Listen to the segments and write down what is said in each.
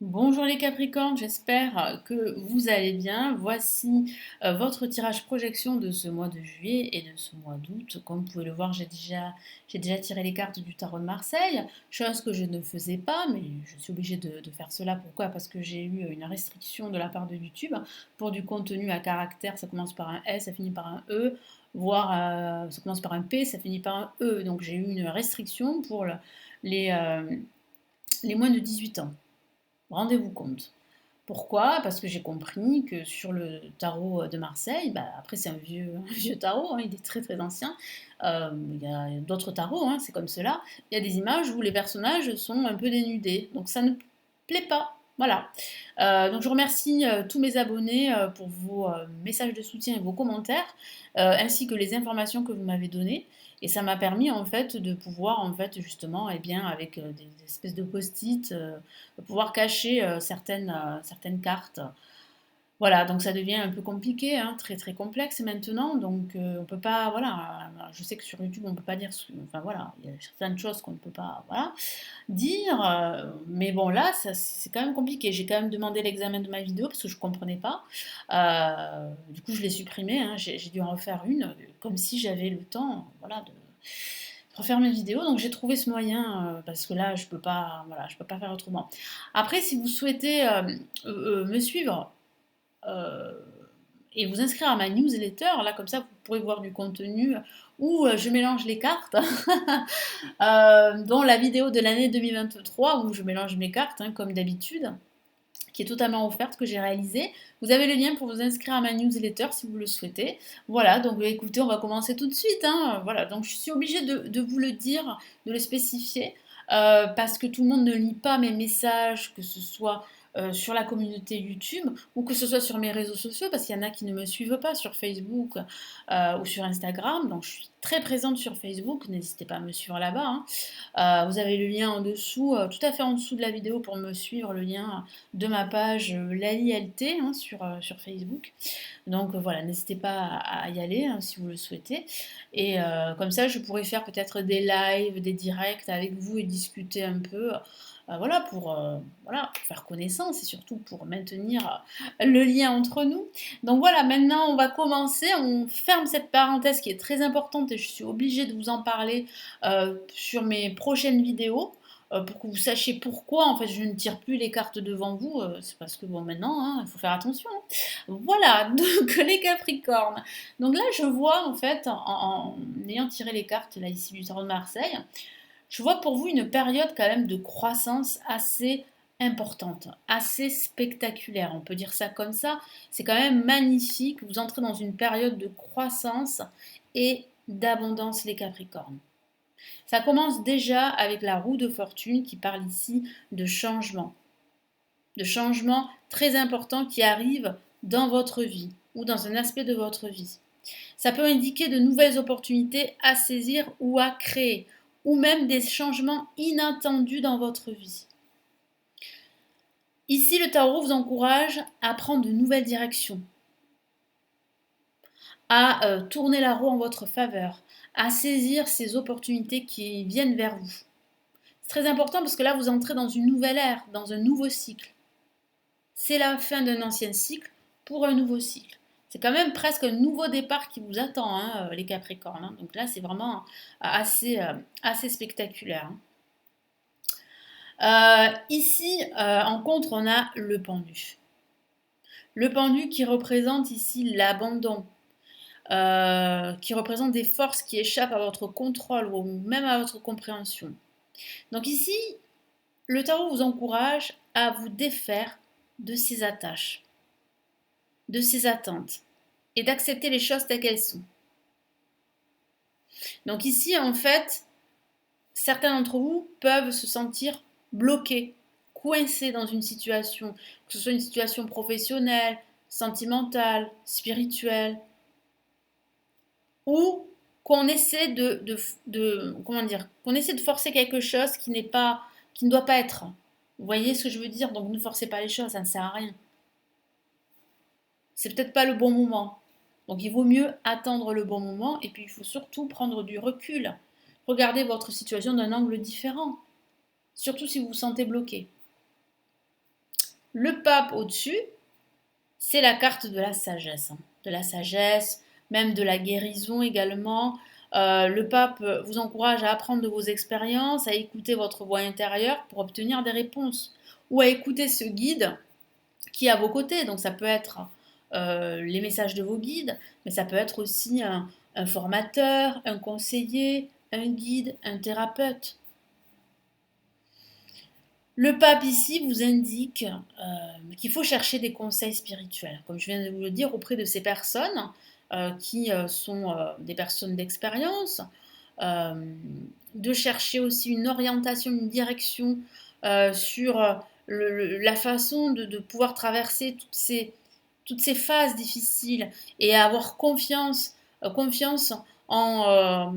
Bonjour les Capricornes, j'espère que vous allez bien. Voici votre tirage projection de ce mois de juillet et de ce mois d'août. Comme vous pouvez le voir, j'ai déjà tiré les cartes du tarot de Marseille, chose que je ne faisais pas, mais je suis obligée de faire cela. Pourquoi? Parce que j'ai eu une restriction de la part de YouTube pour du contenu à caractère. Ça commence par un S, ça finit par un E, voire ça commence par un P, ça finit par un E. Donc j'ai eu une restriction pour les, euh, les moins de 18 ans. Rendez-vous compte. Pourquoi? Parce que j'ai compris que sur le tarot de Marseille, bah, après c'est un vieux tarot, hein, il est très très ancien. Il y a d'autres tarots, hein, c'est comme cela. Il y a des images où les personnages sont un peu dénudés, donc ça ne plaît pas. Voilà. Donc je remercie tous mes abonnés pour vos messages de soutien et vos commentaires, ainsi que les informations que vous m'avez données. Et ça m'a permis en fait de pouvoir en fait justement, eh bien, avec des espèces de post-it, pouvoir cacher certaines cartes. Voilà, donc ça devient un peu compliqué, hein, très très complexe maintenant. Donc on peut pas, voilà, je sais que sur YouTube on peut pas dire, enfin voilà, il y a certaines choses qu'on ne peut pas, voilà, dire. Mais bon là, c'est quand même compliqué. J'ai quand même demandé l'examen de ma vidéo parce que je comprenais pas. Du coup je l'ai supprimé, hein, j'ai dû en refaire une, comme si j'avais le temps, voilà, de refaire mes vidéos. Donc j'ai trouvé ce moyen parce que là je peux pas, voilà, je peux pas faire autrement. Après, si vous souhaitez me suivre euh, et vous inscrire à ma newsletter, là comme ça vous pourrez voir du contenu où je mélange les cartes, dont la vidéo de l'année 2023 où je mélange mes cartes hein, comme d'habitude, qui est totalement offerte, que j'ai réalisée. Vous avez le lien pour vous inscrire à ma newsletter si vous le souhaitez. Voilà, donc écoutez, on va commencer tout de suite, hein. Voilà, donc je suis obligée de vous le dire, de le spécifier, parce que tout le monde ne lit pas mes messages, que ce soit sur la communauté YouTube ou que ce soit sur mes réseaux sociaux, parce qu'il y en a qui ne me suivent pas sur Facebook ou sur Instagram. Donc je suis très présente sur Facebook, n'hésitez pas à me suivre là-bas, hein. Vous avez le lien en dessous, tout à fait en dessous de la vidéo pour me suivre, le lien de ma page Lali LT hein, sur Facebook. Donc voilà, n'hésitez pas à y aller hein, si vous le souhaitez. Et comme ça, je pourrais faire peut-être des lives, des directs avec vous et discuter un peu. Voilà, pour faire connaissance et surtout pour maintenir le lien entre nous. Donc voilà, maintenant on va commencer, on ferme cette parenthèse qui est très importante et je suis obligée de vous en parler sur mes prochaines vidéos pour que vous sachiez pourquoi en fait je ne tire plus les cartes devant vous. C'est parce que bon maintenant hein, il faut faire attention, hein. Voilà, donc les Capricornes. Donc là je vois en fait en ayant tiré les cartes là ici du tarot de Marseille, je vois pour vous une période quand même de croissance assez importante, assez spectaculaire, on peut dire ça comme ça. C'est quand même magnifique, vous entrez dans une période de croissance et d'abondance les Capricornes. Ça commence déjà avec la roue de fortune qui parle ici de changements très importants qui arrivent dans votre vie ou dans un aspect de votre vie. Ça peut indiquer de nouvelles opportunités à saisir ou à créer, ou même des changements inattendus dans votre vie. Ici, le tarot vous encourage à prendre de nouvelles directions, à tourner la roue en votre faveur, à saisir ces opportunités qui viennent vers vous. C'est très important parce que là, vous entrez dans une nouvelle ère, dans un nouveau cycle. C'est la fin d'un ancien cycle pour un nouveau cycle. C'est quand même presque un nouveau départ qui vous attend, hein, les Capricornes, hein. Donc là, c'est vraiment assez spectaculaire, hein. Ici, en contre, on a le pendu. Le pendu qui représente ici l'abandon, qui représente des forces qui échappent à votre contrôle ou même à votre compréhension. Donc ici, le tarot vous encourage à vous défaire de ces attaches, de ces attentes et d'accepter les choses telles qu'elles sont. Donc ici, en fait, certains d'entre vous peuvent se sentir bloqués, coincés dans une situation, que ce soit une situation professionnelle, sentimentale, spirituelle, ou qu'on essaie comment dire, qu'on essaie de forcer quelque chose qui ne doit pas être. Vous voyez ce que je veux dire? Donc ne forcez pas les choses, ça ne sert à rien. C'est peut-être pas le bon moment. Donc il vaut mieux attendre le bon moment et puis il faut surtout prendre du recul. Regardez votre situation d'un angle différent, surtout si vous vous sentez bloqué. Le pape au-dessus, c'est la carte de la sagesse, hein. De la sagesse, même de la guérison également. Le pape vous encourage à apprendre de vos expériences, à écouter votre voix intérieure pour obtenir des réponses, ou à écouter ce guide qui est à vos côtés. Donc ça peut être les messages de vos guides, mais ça peut être aussi un formateur, un conseiller, un guide, un thérapeute. Le pape ici vous indique qu'il faut chercher des conseils spirituels, comme je viens de vous le dire, auprès de ces personnes qui sont des personnes d'expérience, euh, de chercher aussi une orientation, une direction sur la façon de pouvoir traverser toutes ces phases difficiles et avoir confiance en,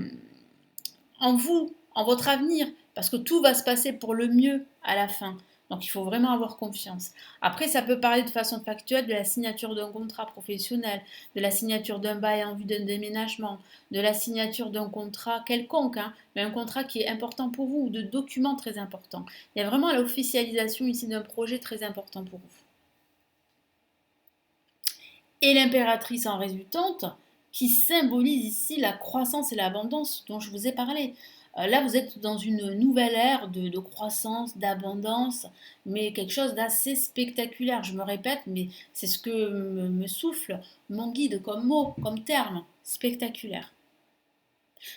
en vous, en votre avenir, parce que tout va se passer pour le mieux à la fin. Donc il faut vraiment avoir confiance. Après, ça peut parler de façon factuelle de la signature d'un contrat professionnel, de la signature d'un bail en vue d'un déménagement, de la signature d'un contrat quelconque, hein, mais un contrat qui est important pour vous, ou de documents très importants. Il y a vraiment l'officialisation ici d'un projet très important pour vous. Et l'impératrice en résultante, qui symbolise ici la croissance et l'abondance dont je vous ai parlé. Là, vous êtes dans une nouvelle ère de croissance, d'abondance, mais quelque chose d'assez spectaculaire. Je me répète, mais c'est ce que me souffle mon guide comme mot, comme terme, spectaculaire.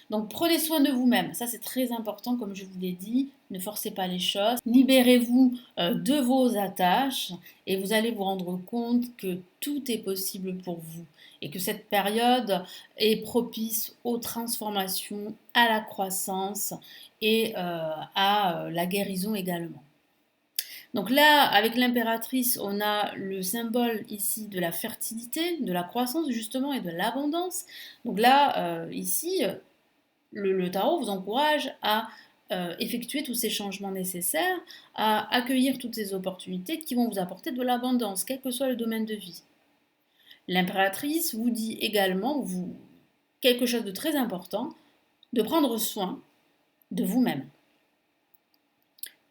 Donc prenez soin de vous-même, ça c'est très important comme je vous l'ai dit, ne forcez pas les choses, libérez-vous de vos attaches et vous allez vous rendre compte que tout est possible pour vous et que cette période est propice aux transformations, à la croissance et à la guérison également. Donc là, avec l'impératrice, on a le symbole ici de la fertilité, de la croissance justement et de l'abondance. Donc là, ici, le tarot vous encourage à effectuer tous ces changements nécessaires, à accueillir toutes ces opportunités qui vont vous apporter de l'abondance, quel que soit le domaine de vie. L'impératrice vous dit également quelque chose de très important, de prendre soin de vous-même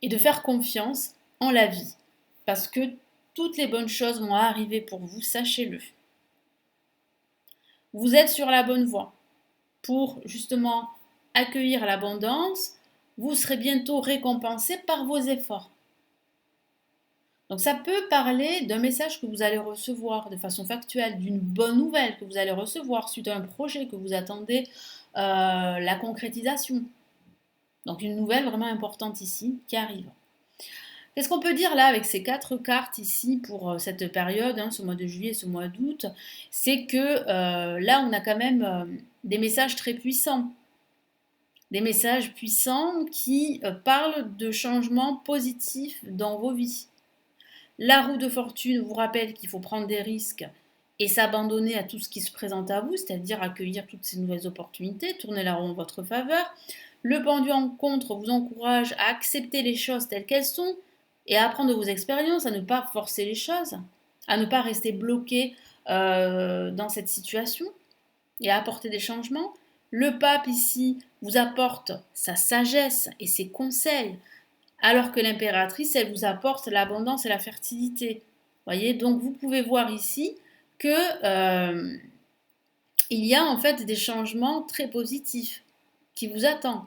et de faire confiance en la vie, parce que toutes les bonnes choses vont arriver pour vous, sachez-le. Vous êtes sur la bonne voie pour justement accueillir l'abondance, vous serez bientôt récompensé par vos efforts. Donc ça peut parler d'un message que vous allez recevoir de façon factuelle, d'une bonne nouvelle que vous allez recevoir suite à un projet que vous attendez la concrétisation. Donc une nouvelle vraiment importante ici qui arrive. Qu'est-ce qu'on peut dire là avec ces 4 cartes ici pour cette période, hein, ce mois de juillet, ce mois d'août? C'est que là on a quand même des messages très puissants. Des messages puissants qui parlent de changements positifs dans vos vies. La roue de fortune vous rappelle qu'il faut prendre des risques et s'abandonner à tout ce qui se présente à vous, c'est-à-dire accueillir toutes ces nouvelles opportunités, tourner la roue en votre faveur. Le pendu en contre vous encourage à accepter les choses telles qu'elles sont et à apprendre de vos expériences, à ne pas forcer les choses, à ne pas rester bloqué dans cette situation et à apporter des changements. Le pape ici vous apporte sa sagesse et ses conseils, alors que l'impératrice, elle vous apporte l'abondance et la fertilité. Voyez, donc vous pouvez voir ici que il y a en fait des changements très positifs qui vous attendent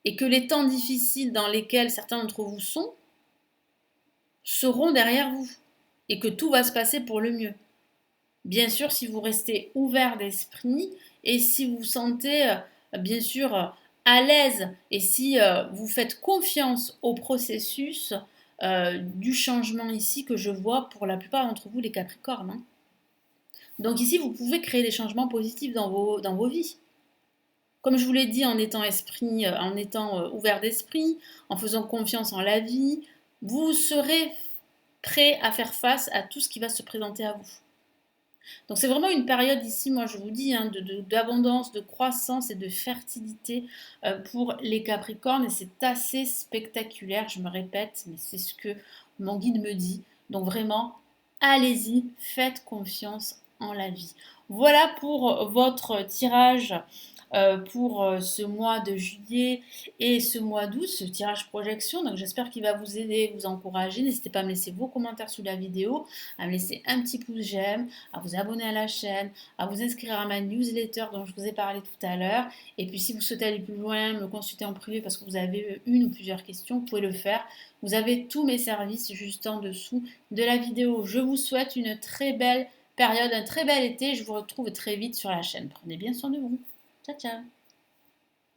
et que les temps difficiles dans lesquels certains d'entre vous sont seront derrière vous et que tout va se passer pour le mieux. Bien sûr, si vous restez ouvert d'esprit et si vous vous sentez, bien sûr, à l'aise et si vous faites confiance au processus du changement ici que je vois pour la plupart d'entre vous, les Capricornes, hein. Donc ici, vous pouvez créer des changements positifs dans vos vies. Comme je vous l'ai dit, en étant ouvert d'esprit, en faisant confiance en la vie, vous serez prêt à faire face à tout ce qui va se présenter à vous. Donc c'est vraiment une période ici, moi je vous dis, hein, d'abondance, de croissance et de fertilité pour les Capricornes et c'est assez spectaculaire, je me répète, mais c'est ce que mon guide me dit. Donc vraiment, allez-y, faites confiance en la vie. Voilà pour votre tirage pour ce mois de juillet et ce mois d'août, ce tirage projection. Donc j'espère qu'il va vous aider, vous encourager. N'hésitez pas à me laisser vos commentaires sous la vidéo, à me laisser un petit pouce j'aime, à vous abonner à la chaîne, à vous inscrire à ma newsletter dont je vous ai parlé tout à l'heure. Et puis si vous souhaitez aller plus loin, me consulter en privé parce que vous avez une ou plusieurs questions, vous pouvez le faire. Vous avez tous mes services juste en dessous de la vidéo. Je vous souhaite une très belle période, un très bel été. Je vous retrouve très vite sur la chaîne. Prenez bien soin de vous. Ciao, ciao.